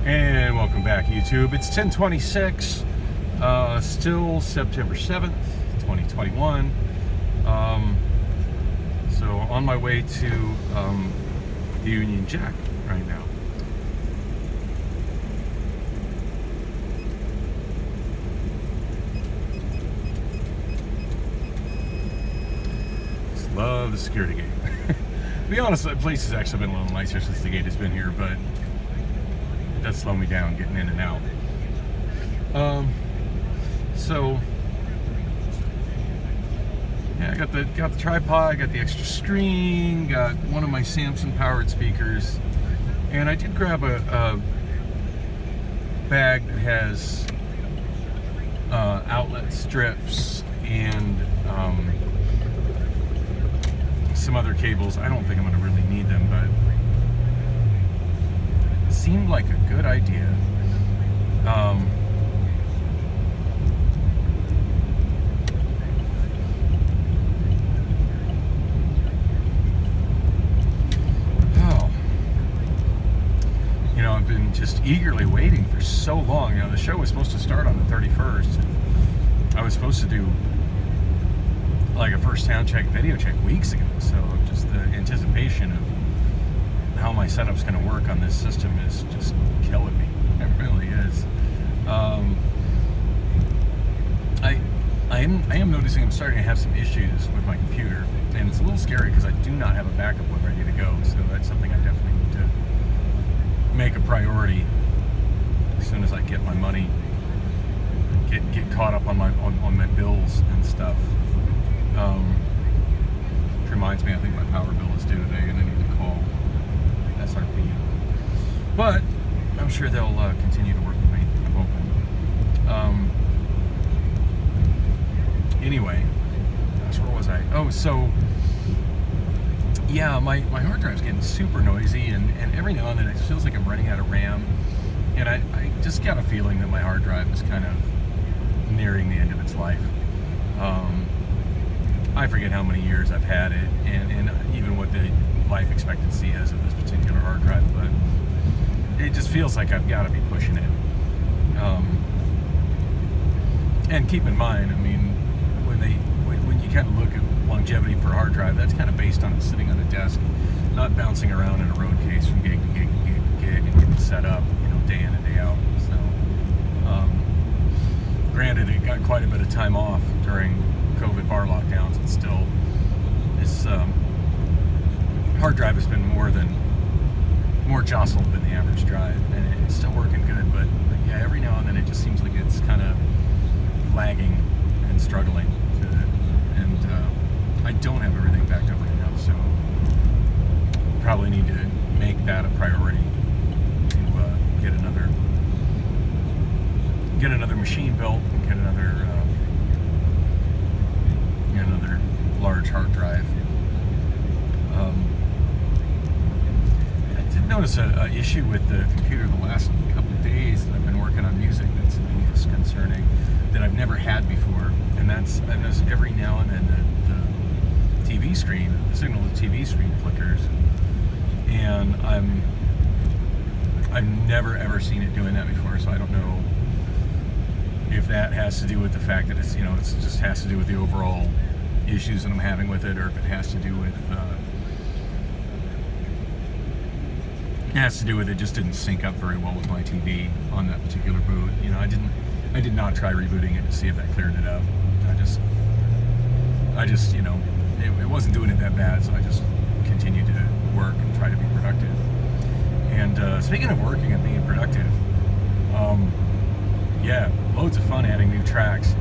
And welcome back, YouTube. It's 10:26, still September 7th, 2021. So on my way to the Union Jack right now. Just love the security gate. To be honest, the place has actually been a little nicer since the gate has been here, but it does slow me down getting in and out. So yeah, I got the tripod, got the extra screen, got one of my Samsung powered speakers, and I did grab a bag that has outlet strips and some other cables. I don't think I'm going to really need them, but it seemed like a good idea. I've been just eagerly waiting for so long. The show was supposed to start on the 31st. I was supposed to do like a first sound check, video check weeks ago. So just the anticipation of how my setup's going to work on this system is just killing me. It really is. I am noticing I'm starting to have some issues with my computer, and it's a little scary because I do not have a backup one ready to go. So that's something I definitely need to make a priority as soon as I get my money, get caught up on my bills and stuff. Which reminds me, I think my power bill is due today, and I need to call SRP. But I'm sure they'll continue to work with me. I'm hoping. Anyway, gosh, where was I? Oh, so yeah, my hard drive's getting super noisy, and every now and then it feels like I'm running out of RAM, and I just got a feeling that my hard drive is kind of nearing the end of its life. I forget how many years I've had it, and even what the life expectancy is of this particular hard drive, but it just feels like I've got to be pushing it. And keep in mind, I mean, when you kind of look at longevity for a hard drive, that's kind of based on it sitting on a desk, not bouncing around in a road case from gig to gig to gig to gig, and getting set up, day in and day out. So, granted, it got quite a bit of time off during COVID bar lockdowns, but still, this hard drive has been more jostled than the average drive, and it's still working good. But yeah, every now and then it just seems like it's kind of lagging and struggling. I don't have everything backed up right now, so probably need to make that a priority to get another machine built and get another large hard drive. I did notice a issue with the computer the last couple of days that I've been working on music that's been disconcerting, that I've never had before, and that's I notice every now and then the TV screen, the signal to the TV screen flickers, and I've never ever seen it doing that before, so I don't know if that has to do with the fact that it's just has to do with the overall issues that I'm having with it, or if it has to do with it just didn't sync up very well with my TV on that particular boot. I did not try rebooting it to see if that cleared it up. I just it wasn't doing it that bad, so I just continued to work and try to be productive. And speaking of working and being productive, yeah, loads of fun adding new tracks.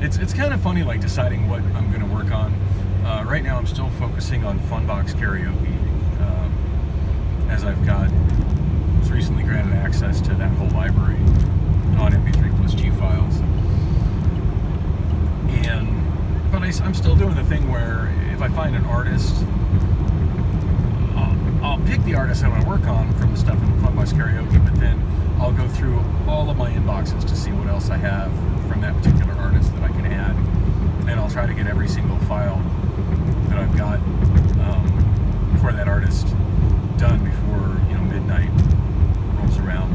It's kind of funny, like deciding what I'm going to work on. Right now I'm still focusing on Funbox Karaoke, as I've was recently granted access to that whole library on MP3 plus G files. But I'm still doing the thing where if I find an artist, I'll pick the artist I want to work on from the stuff in Funbox Karaoke, but then I'll go through all of my inboxes to see what else I have from that particular artist that I can add, and I'll try to get every single file that I've got for that artist done before midnight rolls around.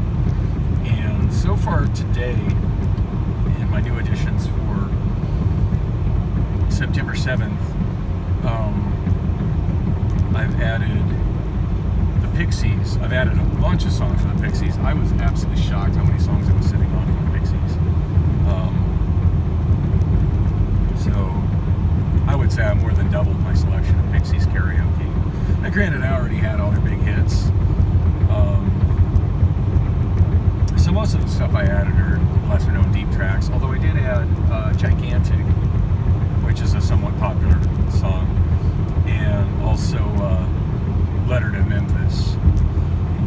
today in my new editions for September 7th, I've added the Pixies. I've added a bunch of songs for the Pixies. I was absolutely shocked how many songs I was sitting on for the Pixies. So I would say I more than doubled my selection of Pixies karaoke. Now, granted, I already had all their big hits. So most of the stuff I added are lesser known deep tracks, although I did add Gigantic, which is a somewhat popular song, and also Letter to Memphis.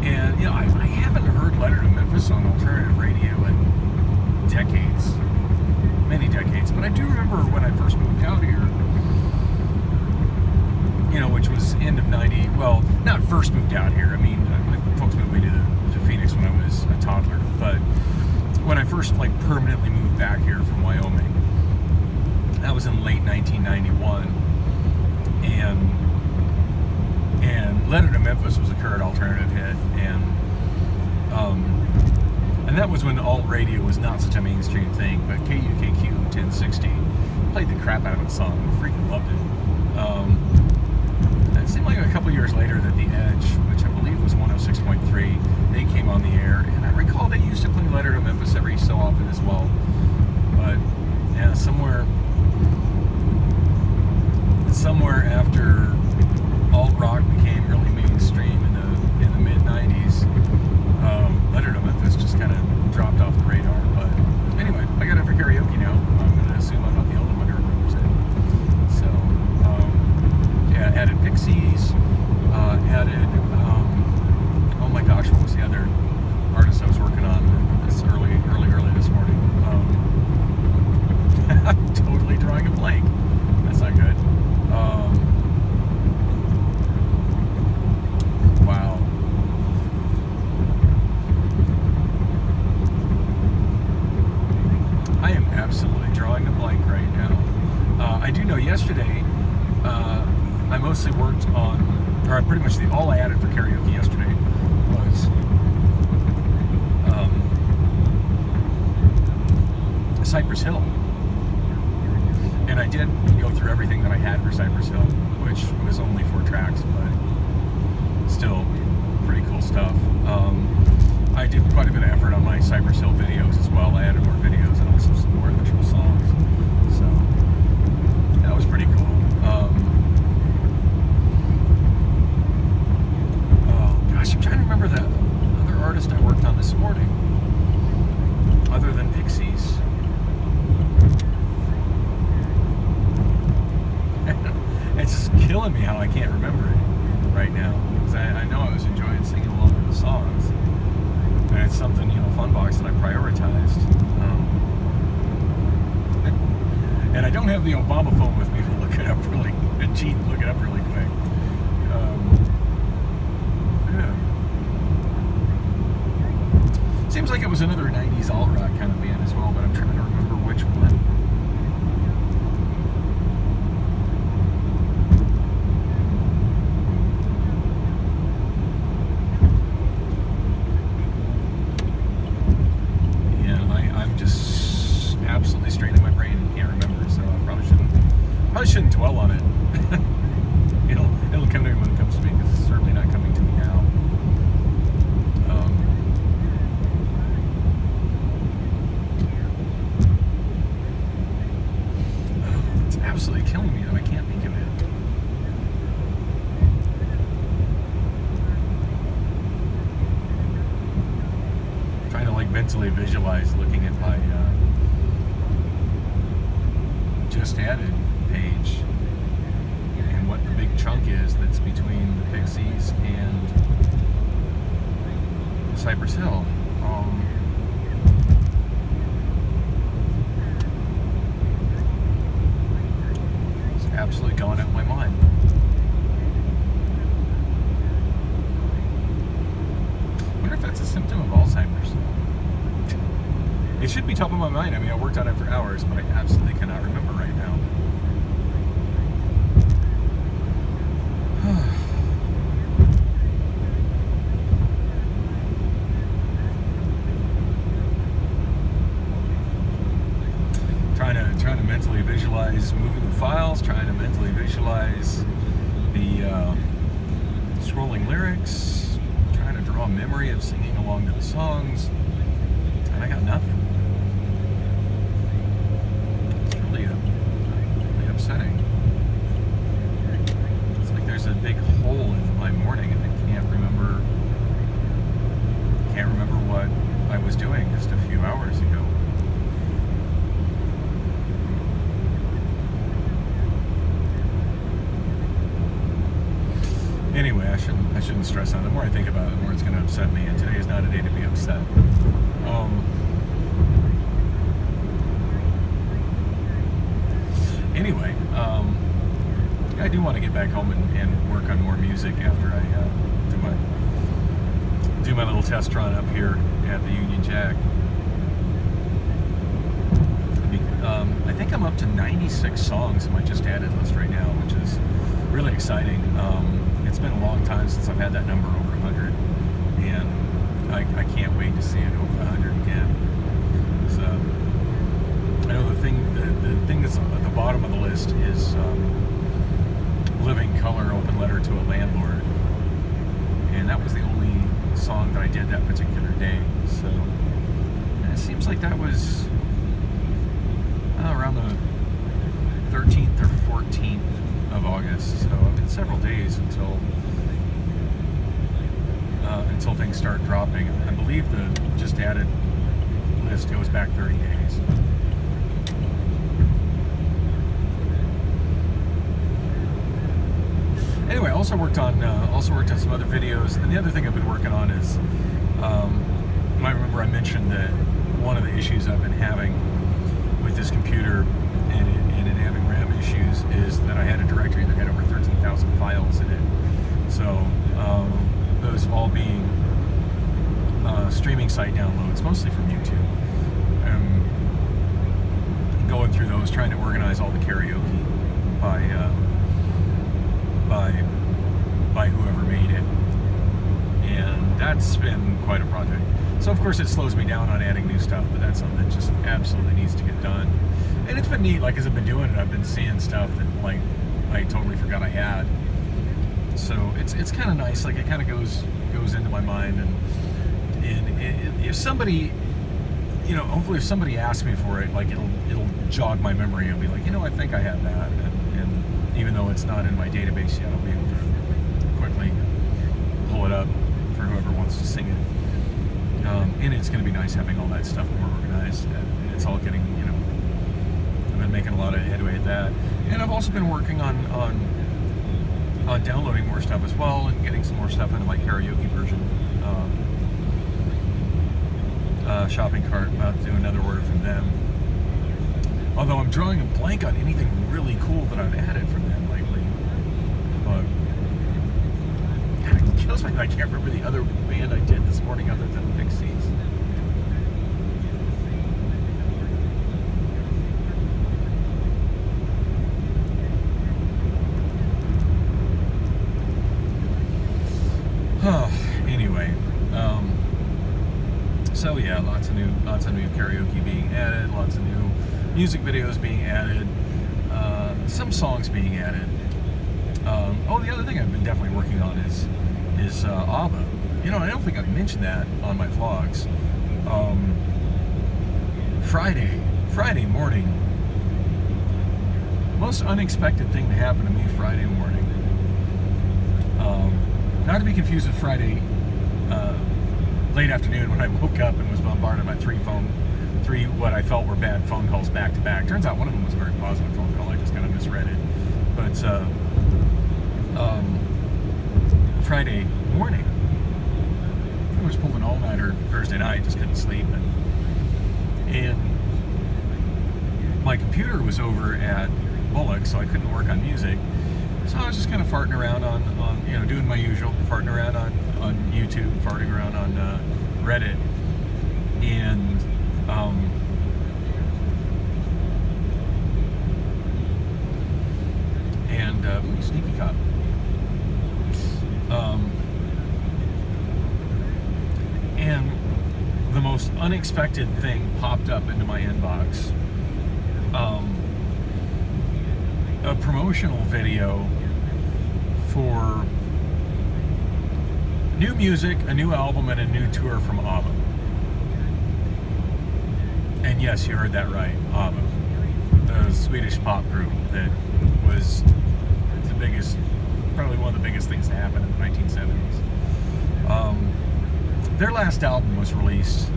And, you know, I haven't heard Letter to Memphis on alternative radio in decades, many decades, but I do remember when I first moved out here, you know, which was end of 90, well, not first moved out here, I mean, my folks moved me to Phoenix when I was a toddler, but when I first, like, permanently moved back here from Wyoming, that was in late 1991, and Letter to Memphis was a current alternative hit, and that was when alt radio was not such a mainstream thing, but KUKQ 1060 played the crap out of that song. I freaking loved it. It seemed like a couple years later that The Edge, which I believe was 106.3, they came on the air, and I recall they used to play Letter to Memphis every so often as well, but yeah, somewhere after alt rock became really mainstream in the mid 90s, Letter to Memphis just kind of dropped off the radar. But anyway, I got it for karaoke now. I'm going to assume I'm not the only one who remembers it. So yeah, added Pixies, added oh my gosh, what was the other artist I was working on this early this morning? I'm totally drawing a blank. That's not good. Wow. I am absolutely drawing a blank right now. I do know yesterday, I mostly worked on, or pretty much all I added for karaoke yesterday was Cypress Hill. And I did go through everything that I had for Cypress Hill, which was only 4 tracks, but still pretty cool stuff. I did quite a bit of effort on my Cypress Hill videos as well. I added more videos and also some more actual songs. So that was pretty cool. Oh gosh, I'm trying to remember the other artist I worked on this morning, other than Pixies. It's just killing me how I can't remember it right now. Because I know I was enjoying singing along with the songs. And it's something, you know, Funbox that I prioritized. And I don't have the Obama phone with me to look it up really, cheat and look it up really quick. Yeah. Seems like it was another 90s alt rock kind of band as well, but I'm trying to remember which one. Absolutely straining my brain and can't remember, so I probably shouldn't dwell on it. It'll come to me when it comes to me, because it's certainly not coming to me now. It's absolutely killing me that I can't think of it. I'm trying to like mentally visualize looking at my just added page and what the big chunk is that's between the Pixies and Cypress Hill. It's absolutely gone out of my mind. I wonder if that's a symptom of Alzheimer's. It should be top of my mind. I mean, I worked on it for hours, but I absolutely cannot remember right now. is moving the files, trying to mentally visualize the scrolling lyrics, trying to draw a memory of singing along to the songs, and I got nothing. It's really upsetting. It's like there's a big hole in my morning, and I can't remember what I was doing just a few hours ago. Anyway, I shouldn't stress on it. The more I think about it, the more it's going to upset me. And today is not a day to be upset. Anyway, I do want to get back home and work on more music after I do my little test run up here at the Union Jack. I think I'm up to 96 songs in my just added list right now, which is really exciting. It's been a long time since I've had that number over 100, and I can't wait to see it over 100 again. So I know the thing that's at the bottom of the list is Living Color, Open Letter to a Landlord, and that was the only song that I did that particular day. So and it seems like that was around the 13th or 14th of August, so it's several days until things start dropping. I believe the just added list goes back 30 days. Anyway, I also worked on some other videos, and the other thing I've been working on is, you might remember I mentioned that one of the issues I've been having with this computer and it having RAM issues is that I had a directory that had over 13,000 files in it. So those all being streaming site downloads, mostly from YouTube. Going through those, trying to organize all the karaoke by whoever made it, and that's been quite a project. So of course it slows me down on adding new stuff, but that's something that just absolutely needs to get done. And it's been neat, like as I've been doing it, I've been seeing stuff that like I totally forgot I had. So it's kind of nice, like it kind of goes into my mind, and if somebody, you know, hopefully if somebody asks me for it, like it'll jog my memory. I'll be like, you know, I think I have that, and even though it's not in my database yet, I'll be able to quickly pull it up for whoever wants to sing it. And it's going to be nice having all that stuff more organized. And it's all getting, you know, I've been making a lot of headway at that. And I've also been working on downloading more stuff as well, and getting some more stuff into my karaoke version. Shopping cart, about to do another order from them. Although I'm drawing a blank on anything really cool that I've added from them lately. But God, it kills me that I can't remember the other band I did this morning other than the Pixies. Anyway, so yeah, lots of new karaoke being added, lots of new music videos being added, some songs being added. The other thing I've been definitely working on is ABBA. You know, I don't think I've mentioned that on my vlogs. Friday morning, most unexpected thing to happen to me Friday morning. Not to be confused with Friday late afternoon when I woke up and was bombarded by three what I felt were bad phone calls back to back. Turns out one of them was a very positive phone call. I just kind of misread it. But Friday morning, I was pulled an all-nighter Thursday night, just couldn't sleep, and my computer was over at Bullock, so I couldn't work on music. So I was just kind of farting around on you know, doing my usual, farting around on YouTube, farting around on Reddit, and ooh, sneaky cop. And the most unexpected thing popped up into my inbox. a promotional video for new music, a new album, and a new tour from ABBA. And yes, you heard that right, ABBA, the Swedish pop group that was the biggest, probably one of the biggest things to happen in the 1970s. Their last album was released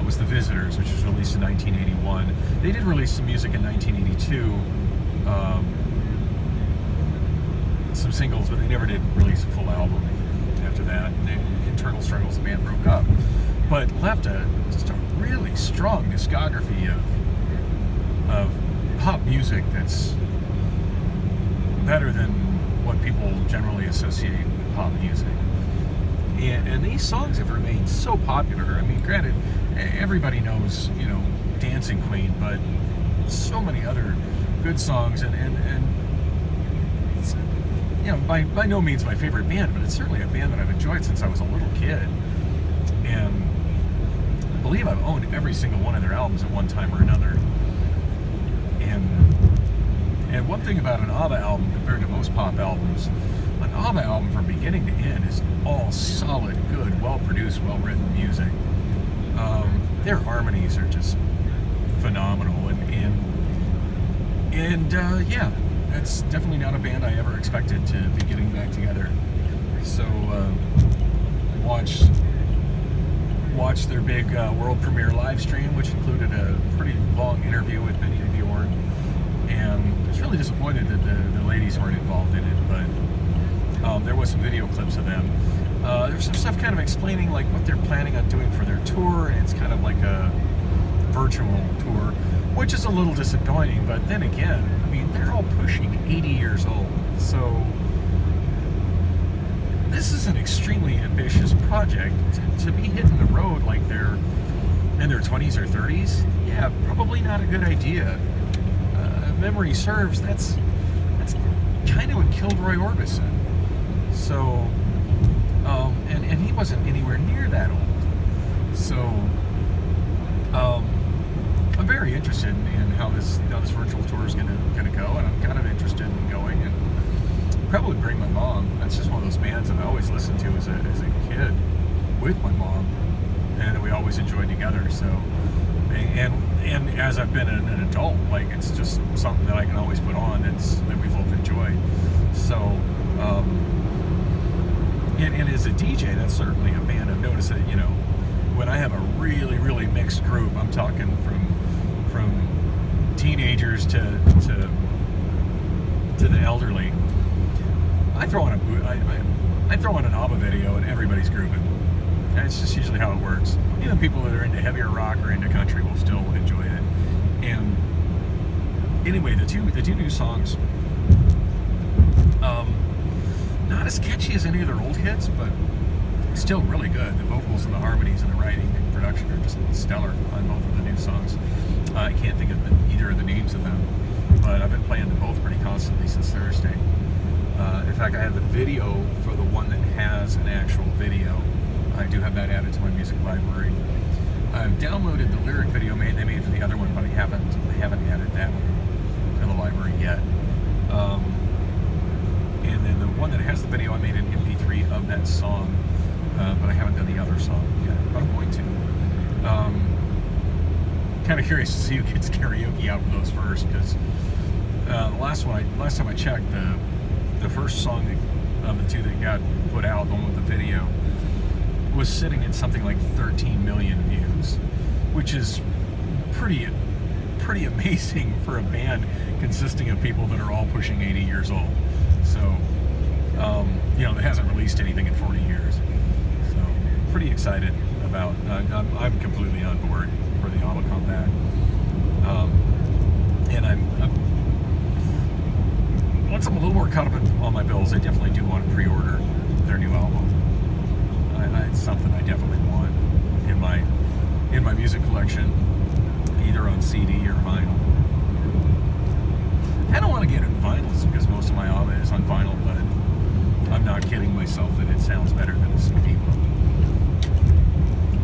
was The Visitors, which was released in 1981. They did release some music in 1982, some singles, but they never did release a full album after that. And internal struggles, the band broke up, but left just a really strong discography of pop music that's better than what people generally associate with pop music. And these songs have remained so popular. I mean, granted, everybody knows, Dancing Queen, but so many other good songs, and it's, by no means my favorite band, but it's certainly a band that I've enjoyed since I was a little kid. And I believe I've owned every single one of their albums at one time or another. And one thing about an ABBA album compared to most pop albums, an ABBA album from beginning to end is all solid, good, well-produced, well-written music. Their harmonies are just phenomenal, and yeah, that's definitely not a band I ever expected to be getting back together. So watched their big world premiere live stream, which included a pretty long interview with Benny and Bjorn, and I was really disappointed that the ladies weren't involved in it, but there was some video clips of them. There's some stuff kind of explaining like what they're planning on doing for their tour, and it's kind of like a virtual tour, which is a little disappointing, but then again, I mean, they're all pushing 80 years old, so this is an extremely ambitious project. To be hitting the road like they're in their 20s or 30s, yeah, probably not a good idea. Memory serves, that's kind of what killed Roy Orbison. So, and he wasn't anywhere near that old. So, I'm very interested in how this virtual tour is gonna go, and I'm kind of interested in going, and probably bring my mom. That's just one of those bands that I always listened to as a kid with my mom, and we always enjoyed together. So, and as I've been an adult, like, it's just something that I can always put on that we both enjoy. So, and as a DJ, that's certainly a band. I've noticed that, when I have a really, really mixed group, I'm talking from teenagers to the elderly, I throw on an ABBA video and everybody's grooving. That's just usually how it works. Even people that are into heavier rock or into country will still enjoy it. And anyway, the two new songs, not as catchy as any of their old hits, but still really good. The vocals and the harmonies and the writing and production are just stellar on both of the new songs. I can't think of either of the names of them, but I've been playing them both pretty constantly since Thursday. In fact, I have the video for the one that has an actual video. I do have that added to my music library. I've downloaded the lyric video they made for the other one, but I haven't added that one to the library yet. And then the one that has the video, I made an MP3 of that song, but I haven't done the other song yet, but I'm going to. Kind of curious to see who gets karaoke out for those first, because last time I checked, the first song of the two that got put out, the one with the video, was sitting at something like 13 million views, which is pretty amazing for a band consisting of people that are all pushing 80 years old. So, that hasn't released anything in 40 years. So, pretty excited about. I'm completely on board for the ABBA comeback. And once I'm a little more caught up on my bills, I definitely do want to pre-order their new album. It's something I definitely want in my music collection, either on CD or vinyl. I don't want to get it vinyls because most of my ABBA is on vinyl, but I'm not kidding myself that it sounds better than a CD one,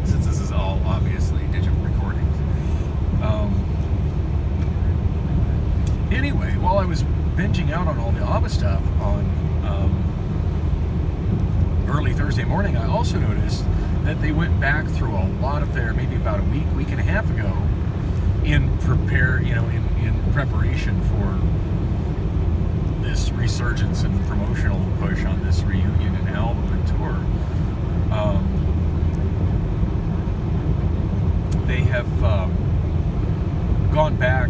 since this is all obviously digital recordings. Anyway, while I noticed that they went back through a lot of their, maybe about a week and a half ago, in preparation for this resurgence and promotional push on this reunion and album and tour. They have gone back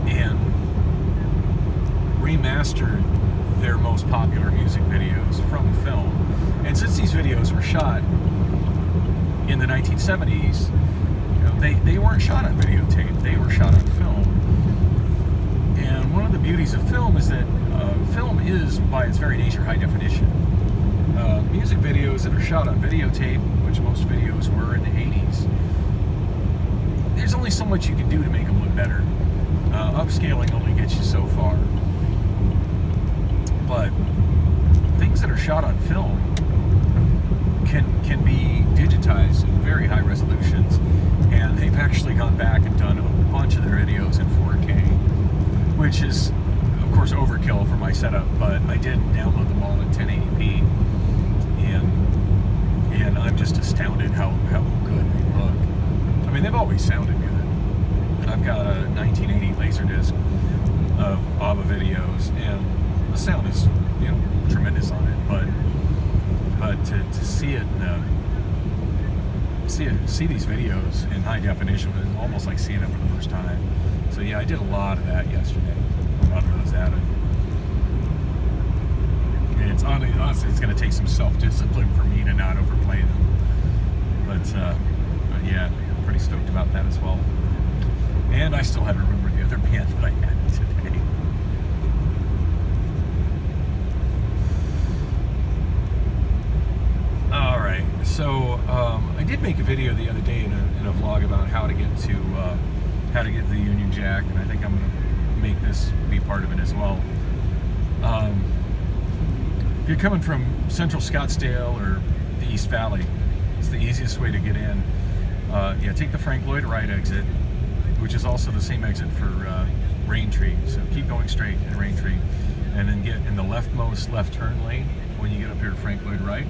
and remastered their most popular music videos from film. And since these videos were shot in the 1970s, they weren't shot on videotape, they were shot on film. And one of the beauties of film is that film is, by its very nature, high definition. Music videos that are shot on videotape, which most videos were in the 80s, there's only so much you can do to make them look better. Upscaling only gets you so far. But things that are shot on film can be digitized in very high resolutions, and they've actually gone back and done a bunch of their videos in 4K, which is, of course, overkill for my setup, but I did download them all in 1080p, and I'm just astounded how good they look. I mean, they've always sounded good. I've got a 1980 Laserdisc of ABBA videos, and the sound is, tremendous on it, but to see it, see these videos in high definition is almost like seeing it for the first time. So yeah, I did a lot of that yesterday. A lot of those added. And it's honestly, it's going to take some self-discipline for me to not overplay them. But yeah, pretty stoked about that as well. And I still haven't remembered the other band that I had today. All right, so I did make a video the other day in a vlog about how to get to the Union Jack, and I think I'm going to make this be part of it as well. If you're coming from Central Scottsdale or the East Valley, it's the easiest way to get in. Yeah, take the Frank Lloyd Wright exit, which is also the same exit for Raintree. So keep going straight in Raintree, and then get in the leftmost left turn lane when you get up here to Frank Lloyd Wright.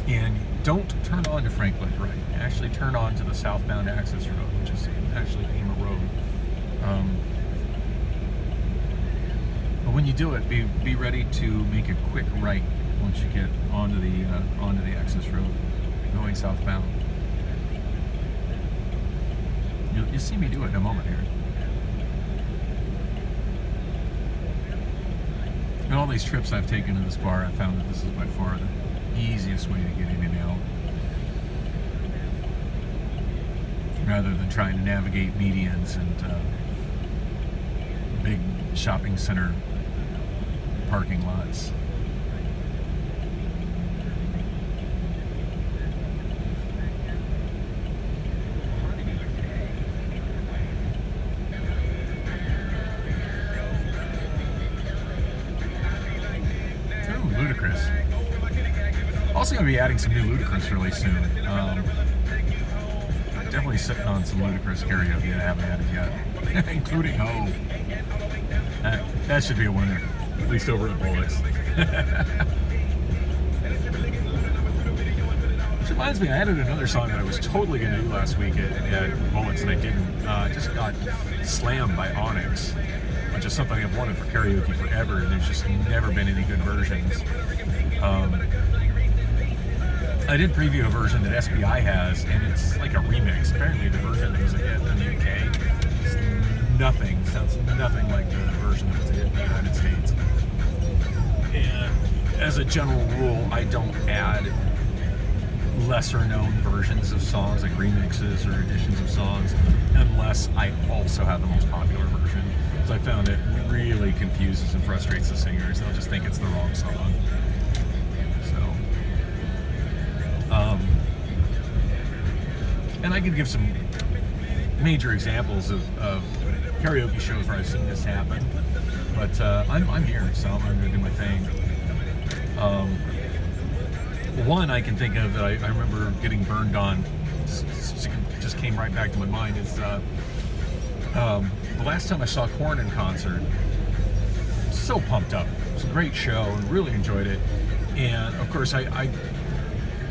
And don't turn on to Frank Lloyd Wright. Actually turn on to the southbound access road, which is actually Pima Road. But when you do it, be ready to make a quick right once you get onto the access road going southbound. You'll see me do it in a moment here. In all these trips I've taken to this bar, I found that this is by far the easiest way to get in and out, rather than trying to navigate medians and big shopping center parking lots. Ludacris. Also going to be adding some new Ludacris really soon. Definitely sitting on some Ludacris karaoke that I haven't added yet, including Oh. That should be a winner, at least over at Bullets. Which reminds me, I added another song that I was totally going to do last week at Bullets, and I didn't. I just got Slammed by Onyx, which is something I've wanted for karaoke forever, and there's just never been any good versions. I did preview a version that SBI has, and it's like a remix. Apparently the version that was a hit in the UK sounds nothing like the version that was a hit in the United States. And as a general rule, I don't add lesser known versions of songs, like remixes or editions of songs, unless I also have the most popular version. So I found it really confuses and frustrates the singers. They'll just think it's the wrong song. And I could give some major examples of karaoke shows where I've seen this happen, but I'm here, so I'm going to do my thing. One I can think of that I remember getting burned on, just came right back to my mind, is the last time I saw Korn in concert, so pumped up. It was a great show and really enjoyed it. And of course, I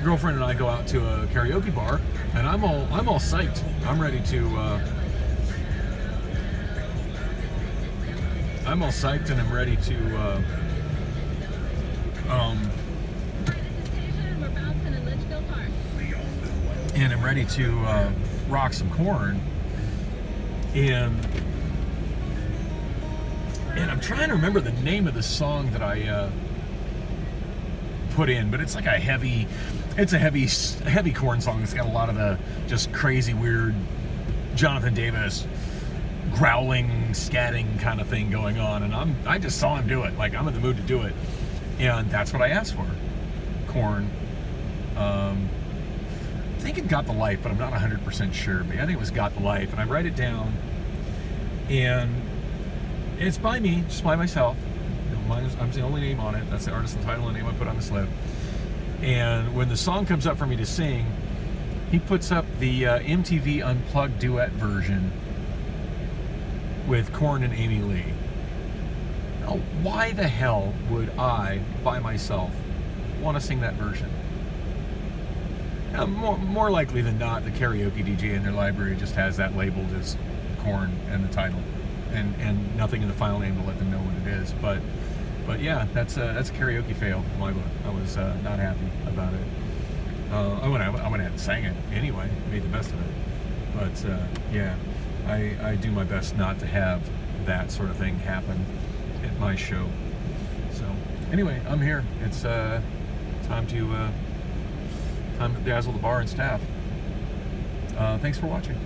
girlfriend and I go out to a karaoke bar, and I'm all psyched. I'm ready to. I'm all psyched, and I'm ready to. And I'm ready to rock some Korn. And I'm trying to remember the name of the song that I put in, but it's like a heavy Korn song. It's got a lot of the just crazy, weird Jonathan Davis growling, scatting kind of thing going on, and I just saw him do it. Like, I'm in the mood to do it, and that's what I asked for. Korn. I think it Got the Life, but I'm not 100% sure. But I think it was Got the Life, and I write it down, and it's by me, just by myself. I'm the only name on it. That's the artist and title and name I put on the slip. And when the song comes up for me to sing, he puts up the MTV Unplugged duet version with Korn and Amy Lee. Now, why the hell would I, by myself, want to sing that version? Now, more likely than not, the karaoke DJ in their library just has that labeled as Korn and the title, and nothing in the file name to let them know what it is. But yeah, that's a karaoke fail in my book. I was not happy about it. I went ahead and sang it anyway, made the best of it. But yeah, I do my best not to have that sort of thing happen at my show. So anyway, I'm here. It's time to dazzle the bar and staff. Thanks for watching.